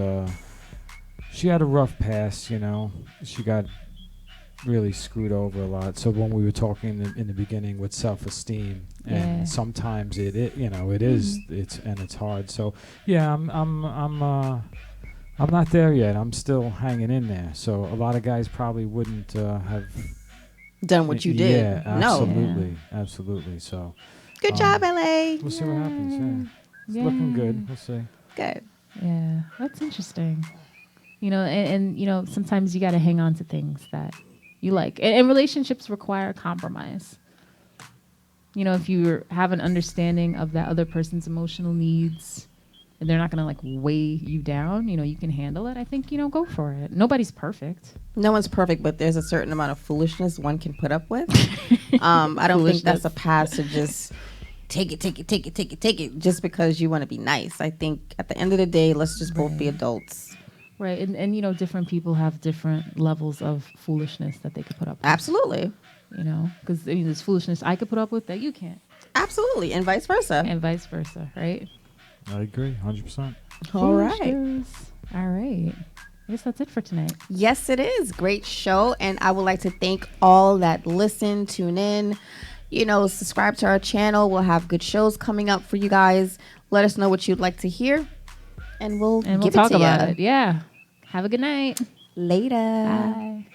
E: she had a rough past, you know. She got really screwed over a lot. So when we were talking in the beginning with self-esteem, and sometimes it you know, it is, it's hard. So yeah, I'm not there yet. I'm still hanging in there. So a lot of guys probably wouldn't have
B: done what you did.
E: Yeah, absolutely, absolutely. So
B: good job, LA.
E: We'll see what happens. Yeah, it's looking good. We'll see.
B: Good.
A: Yeah, that's interesting. You know, and you know, sometimes you got to hang on to things that you like, and relationships require compromise. You know, if you have an understanding of that other person's emotional needs, and they're not going to like weigh you down, you know, you can handle it. I think, you know, go for it. Nobody's perfect.
B: No one's perfect, but there's a certain amount of foolishness one can put up with. I don't think that's a pass to just take it just because you want to be nice. I think at the end of the day, let's just both be adults.
A: Right. And you know, different people have different levels of foolishness that they could put up with.
B: Absolutely.
A: You know, because I mean, there's foolishness I could put up with that you can't.
B: Absolutely. And vice versa.
A: And vice versa, right?
E: I agree, 100%.
B: All right.
A: All right. I guess that's it for tonight.
B: Yes, it is. Great show. And I would like to thank all that listen, tune in, you know, subscribe to our channel. We'll have good shows coming up for you guys. Let us know what you'd like to hear. And we'll talk
A: about it. Yeah. Have a good night.
B: Later.
A: Bye.